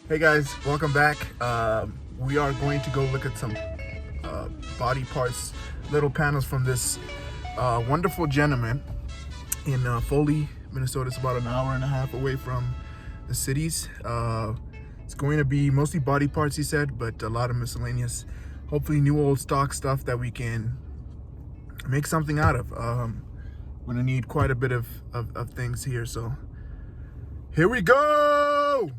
Hey guys, welcome back. We are going to go look at some body parts, little panels from this wonderful gentleman in Foley, Minnesota. It's about an hour and a half away from the cities. It's going to be mostly body parts, he said, but a lot of miscellaneous, hopefully new old stock stuff that we can make something out of. We're gonna need quite a bit of things here, so here we go.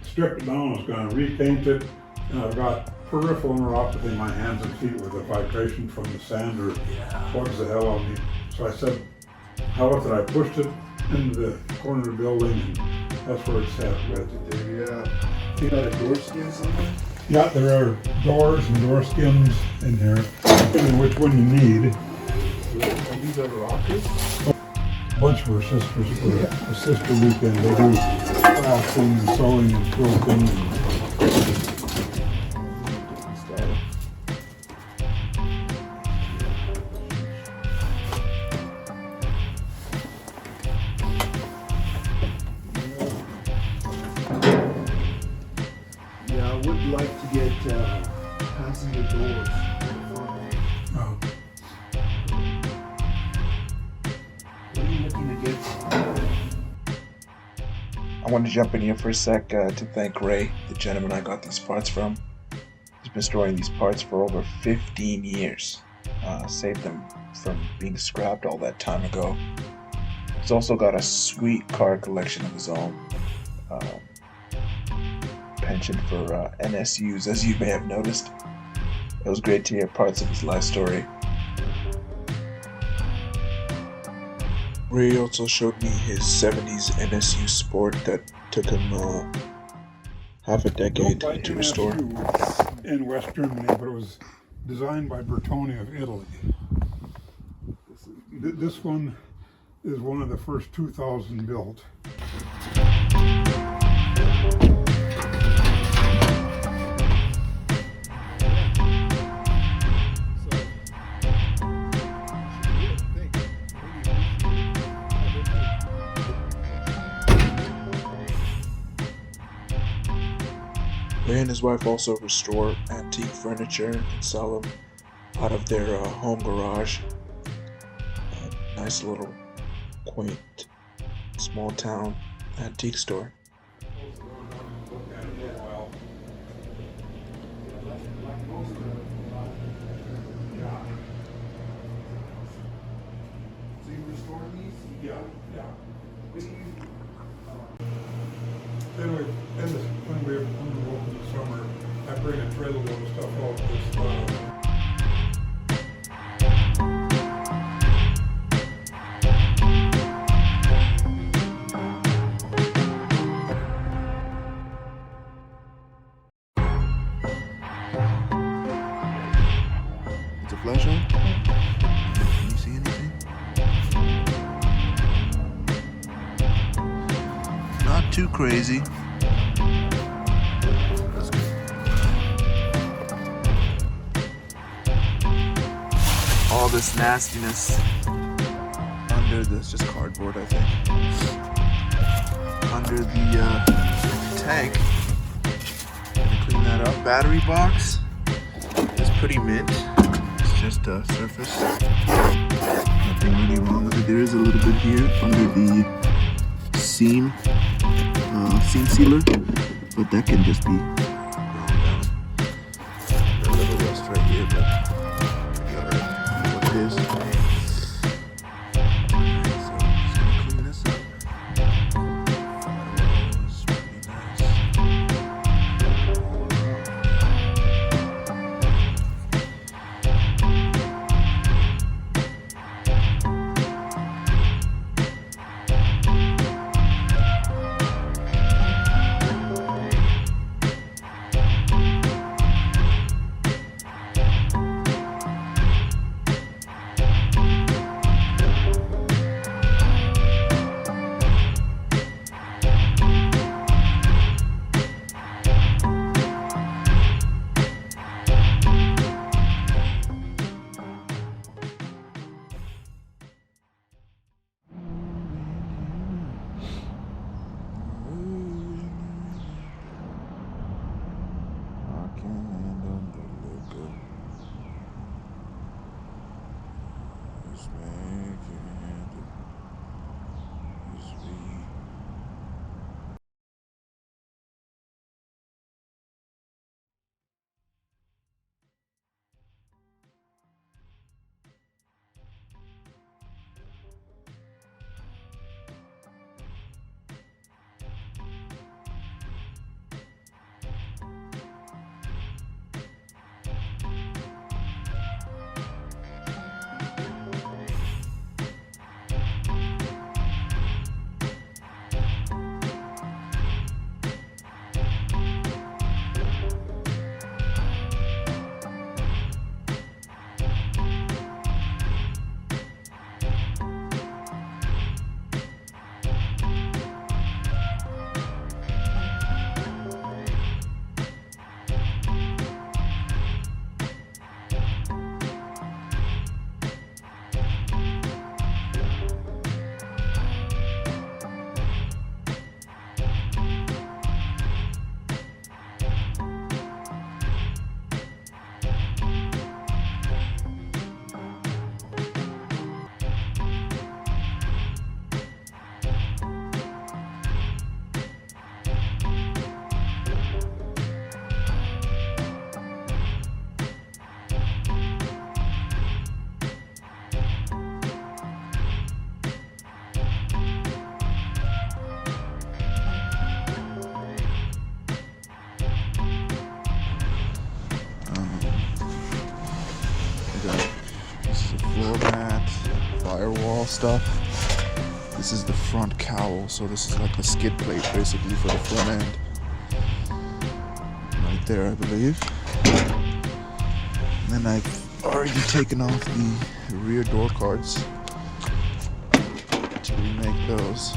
Strip it down, I was going to repaint it, and I've got peripheral neuropathy in my hands and feet with the vibration from the sander bugs the hell out of me. So I said, how about that I pushed it into the corner of the building, and that's where it's at with. You got a door skin somewhere? Yeah, there are doors and door skins in here, depending which one you need. Are these are rockers? A bunch of our sisters for a sister weekend. They do crafting and sewing and quilting. Yeah, I would like to get passenger doors. Oh. What are you looking to get? I want to jump in here for a sec to thank Ray, the gentleman I got these parts from. He's been storing these parts for over 15 years. Saved them from being scrapped all that time ago. He's also got a sweet car collection of his own. Penchant for NSUs, as you may have noticed. It was great to hear parts of his life story. Ray also showed me his 70s NSU Sport that took him half a decade to restore. NSU in West Germany, but it was designed by Bertone of Italy. This one is one of the first 2,000 built. Ray and his wife also restore antique furniture and sell them out of their home garage. Nice little quaint small town antique store. So you restore these? Yeah. Anyway, when we open in the summer, I bring a trailer load of stuff out this It's a flash on? Can you see anything? Not too crazy. That's good. All this nastiness under this, just cardboard, I think. Under the tank. Gonna clean that up. Battery box is pretty mint. It's just a surface. Nothing really wrong with it. There is a little bit here under the seam sealer, but that can just be ground down. A little rust right here, but what it is. So just gonna clean this up. Firewall is pretty nice. firewall stuff. This is the front cowl, so this is like the skid plate basically for the front end. Right there, I believe. And then I've already taken off the rear door cards to remake those.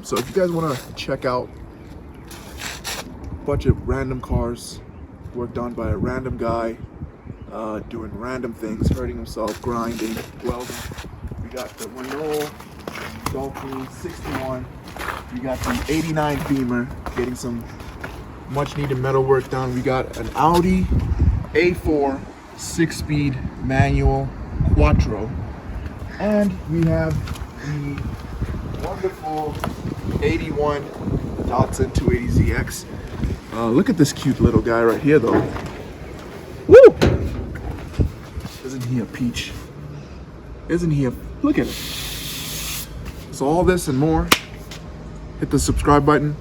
So if you guys want to check out a bunch of random cars worked on by a random guy doing random things, hurting himself, grinding, welding. We got the Renault Dauphine 61. We got the 89 Beamer getting some much needed metal work done. We got an Audi A4 6-speed manual Quattro. And we have the wonderful 81 Datsun 280ZX. Look at this cute little guy right here though. Woo! Isn't he a peach? Isn't he a... Look at it. So all this and more, hit the subscribe button,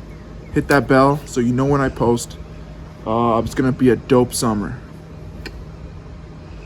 hit that bell so you know when I post. It's gonna be a dope summer.